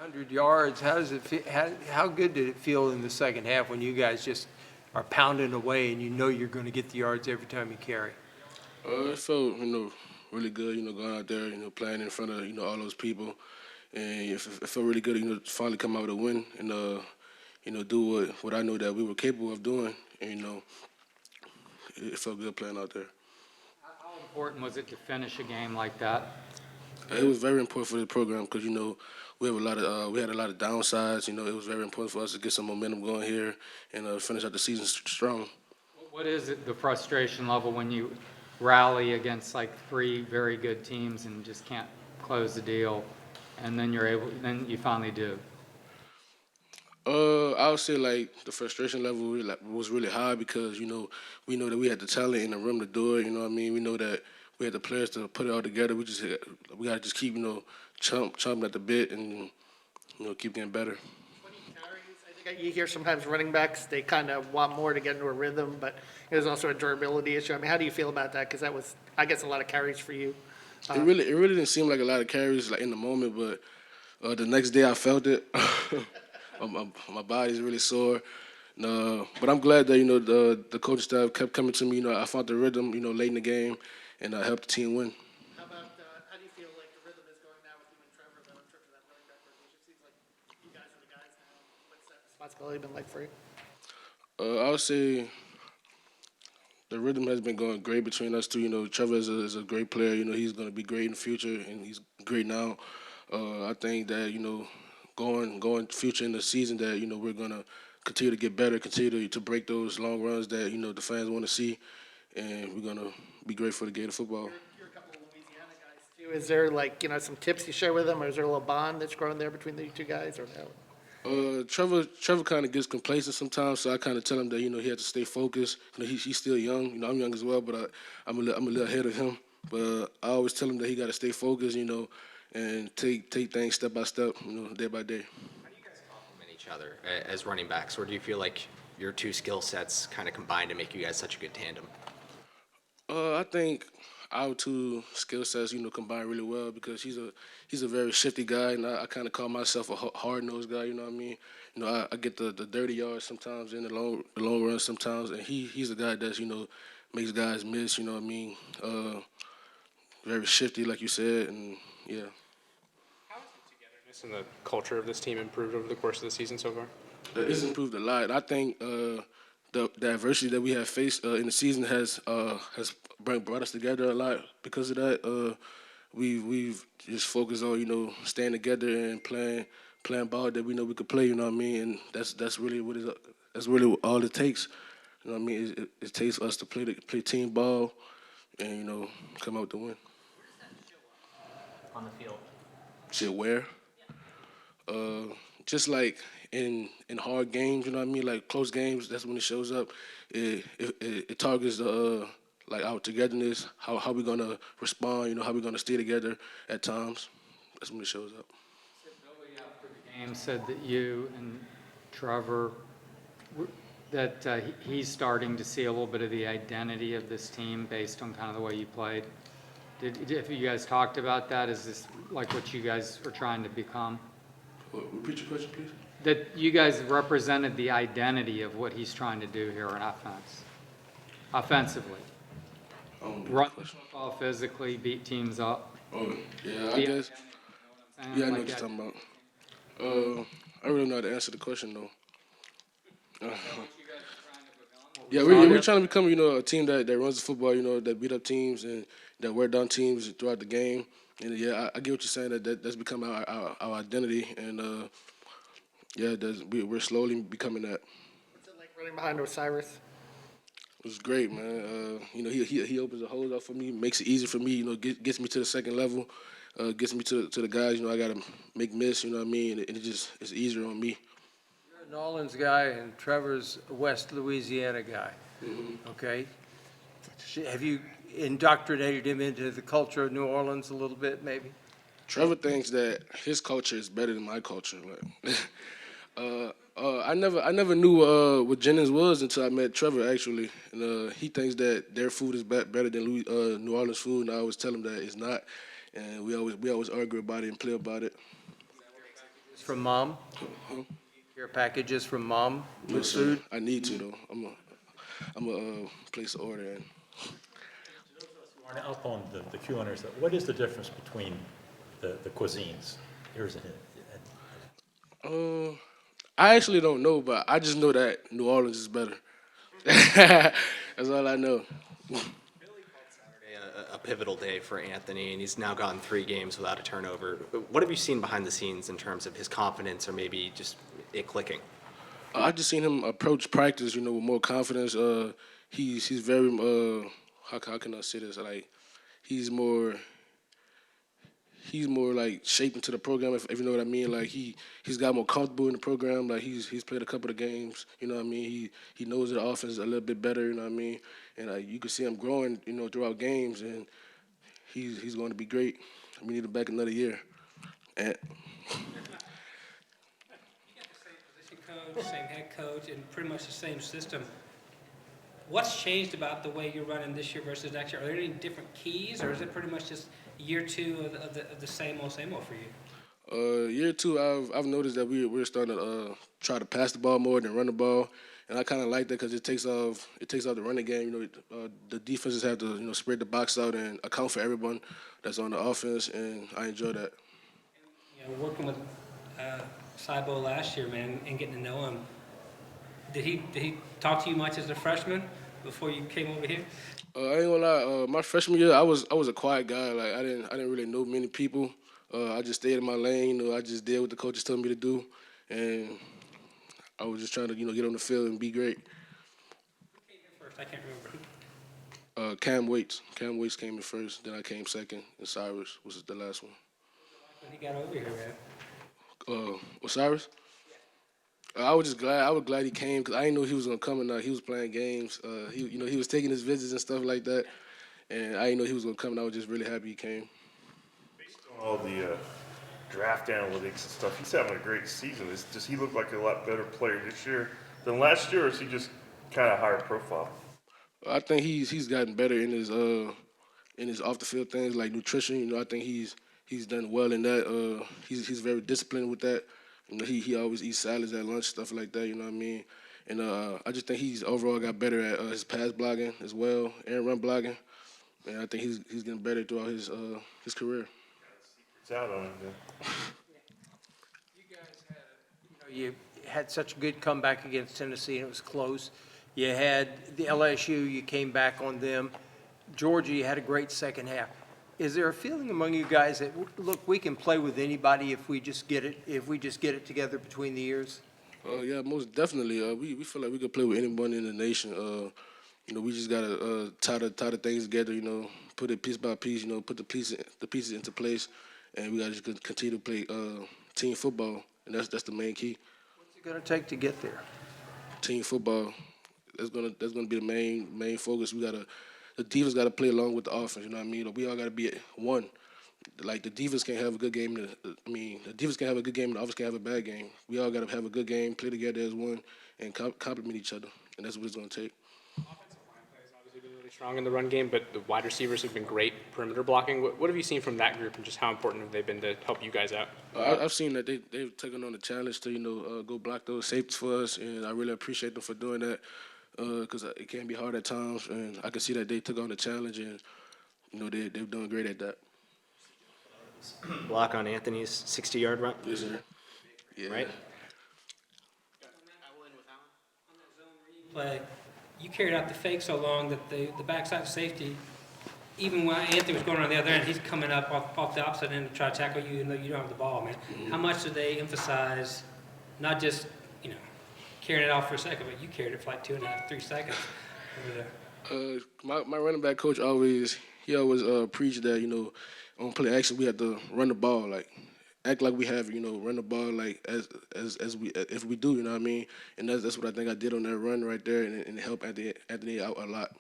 100 yards. How does it feel? How good did it feel in the second half when you guys just are pounding away and you know you're going to get the yards every time you carry? It felt, really good, going out there, playing in front of, all those people. And it felt really good, to finally come out with a win and, do what I know that we were capable of doing. And, it felt good playing out there. How important was it to finish a game like that? It was very important for the program because, we had a lot of downsides. It was very important for us to get some momentum going here and finish out the season strong. What is it, the frustration level when you rally against like three very good teams and just can't close the deal, and then you finally do? I would say like the frustration level was really high because we know that we had the talent in the room to do it. You know what I mean? We know that we had the players to put it all together. We got to just keep chomping at the bit and keep getting better. 20 carries. I think you hear sometimes running backs, they kind of want more to get into a rhythm, but there's also a durability issue. I mean, how do you feel about that? Because that was, I guess, a lot of carries for you. It really didn't seem like a lot of carries like in the moment, but the next day I felt it. My body's really sore. But I'm glad that the coaching staff kept coming to me. I found the rhythm, late in the game, and I helped the team win. How do you feel like the rhythm is going now with you and Trevor, though, in terms of that running back rotation? Seems like you guys are the guys now. What's that responsibility been like for you? I would say the rhythm has been going great between us two. Trevor is a great player. He's going to be great in the future, and he's great now. I think that going future in the season that we're going to continue to get better, continue to break those long runs that the fans want to see, and we're going to be great for the game of football. You're a couple of Louisiana guys, too. Is there, like, some tips you share with them, or is there a little bond that's growing there between the two guys, or no? Trevor kind of gets complacent sometimes, so I kind of tell him that he has to stay focused. He's still young. I'm young as well, but I'm a little ahead of him. But I always tell him that he got to stay focused, and take things step by step, day by day. How do you guys complement each other as running backs, or do you feel like your two skill sets kind of combine to make you guys such a good tandem? I think our two skill sets, combine really well because he's a very shifty guy, and I kind of call myself a hard nosed guy. You know what I mean? I get the dirty yards sometimes in the long run sometimes, and he's a guy that's makes guys miss. You know what I mean? Very shifty, like you said, and yeah. How has the togetherness and the culture of this team improved over the course of the season so far? It's improved a lot. I think the adversity that we have faced in the season has brought us together a lot. Because of that, we've just focused on staying together and playing ball that we know we could play. You know what I mean? And that's really that's really all it takes. You know what I mean? It takes us to play team ball and come out with the win. On the field. Shit, where? Just like in hard games, you know what I mean? Like close games, that's when it shows up. It targets the like our togetherness, how we gonna respond, how we gonna stay together at times. That's when it shows up. Billy, after the game, said that you and Trevor, that he's starting to see a little bit of the identity of this team based on kind of the way you played. If you guys talked about that, is this like what you guys are trying to become? Repeat your question, please. That you guys represented the identity of what he's trying to do here in offensively. Run the football physically, beat teams up. Oh, yeah, I Be guess. identity, Yeah, I know like what you're that. talking about. I really know how to answer the question, though. Yeah, we're trying to become, a team that runs the football, that beat up teams and that wear down teams throughout the game. And yeah, I get what you're saying. That's become our identity, and yeah, we're slowly becoming that. What's it like running behind Osiris? It was great, man. He opens the holes up for me, makes it easy for me. Gets me to the second level, gets me to the guys. I gotta make miss. You know what I mean? And it's easier on me. You're a New Orleans guy and Trevor's a West Louisiana guy. Okay? Have you indoctrinated him into the culture of New Orleans a little bit, maybe? Trevor thinks that his culture is better than my culture. Like, I never knew what Jennings was until I met Trevor actually, and he thinks that their food is better than New Orleans food, and I always tell him that it's not, and we always argue about it and play about it. From mom? Care packages from mom No, with sir. food? I need to though. I'm a place the order in. Aren't up on the Q&As, what is the difference between the cuisines? Here's a hint. I actually don't know, but I just know that New Orleans is better. That's all I know. A pivotal day for Anthony, and he's now gone 3 games without a turnover. What have you seen behind the scenes in terms of his confidence or maybe just it clicking? I just seen him approach practice, with more confidence. He's very how can I say this? Like he's more like shaped into the program, if you know what I mean. Like he's got more comfortable in the program. Like he's played a couple of games. You know what I mean. He knows the offense a little bit better. You know what I mean. And you can see him growing. Throughout games, and he's going to be great. We need him back another year. And You got the same position coach, same head coach, and pretty much the same system. What's changed about the way you're running this year versus next year? Are there any different keys, or is it pretty much just year 2 of the same old for you? Year 2, I've noticed that we're starting to try to pass the ball more than run the ball, and I kind of like that because it takes off the running game. The defenses have to spread the box out and account for everyone that's on the offense, and I enjoy that. Working with Cybo last year, man, and getting to know him, did he talk to you much as a freshman before you came over here? I ain't gonna lie. My freshman year, I was a quiet guy. Like I didn't really know many people. I just stayed in my lane. I just did what the coaches told me to do, and I was just trying to get on the field and be great. Who came in first? I can't remember. Cam Waits came in first. Then I came second, and Cyrus was the last one. When he got over here, man. Osiris? I was just glad. I was glad he came because I didn't know he was gonna come, and he was playing games. He was taking his visits and stuff like that, and I didn't know he was gonna come. And I was just really happy he came. Based on all the draft analytics and stuff, he's having a great season. Does he look like a lot better player this year than last year, or is he just kind of higher profile? I think he's gotten better in his off the field things like nutrition. I think he's done well in that. He's very disciplined with that. He always eats salads at lunch, stuff like that. You know what I mean? And I just think he's overall got better at his pass blocking as well and run blocking. And I think he's getting better throughout his career. It's out on him then. You guys you had such a good comeback against Tennessee, and it was close. You had the LSU, you came back on them. Georgia, you had a great second half. Is there a feeling among you guys that, look, we can play with anybody if we just get it together between the ears? Yeah, most definitely. We feel like we could play with anyone in the nation. We just gotta tie the things together. Put it piece by piece. Put the pieces into place, and we gotta just continue to play team football, and that's the main key. What's it going to take to get there? Team football. That's gonna be the main focus. The defense got to play along with the offense. You know what I mean? We all got to be one. Like the defense can't have a good game. The defense can have a good game, and the offense can have a bad game. We all got to have a good game, play together as one, and complement each other. And that's what it's gonna take. Offensive line play has obviously been really strong in the run game, but the wide receivers have been great perimeter blocking. What have you seen from that group, and just how important have they been to help you guys out? I've seen that they've taken on the challenge to go block those safeties for us, and I really appreciate them for doing that. Because it can be hard at times, and I can see that they took on the challenge, and they're doing great at that. Block on Anthony's 60-yard run, Yes, sir. Yeah. right? On that zone read play, you carried out the fake so long that the backside safety, even when Anthony was going on the other end, he's coming up off the opposite end to try to tackle you, even though you don't have the ball, man. How much do they emphasize, not just, carrying it off for a second, but you carried it for like 2.5, 3 seconds over there? My running back coach always preached that on play action we have to run the ball, like act like we have run the ball like as if we do, you know what I mean? And that's what I think I did on that run right there, and it helped Anthony out a lot.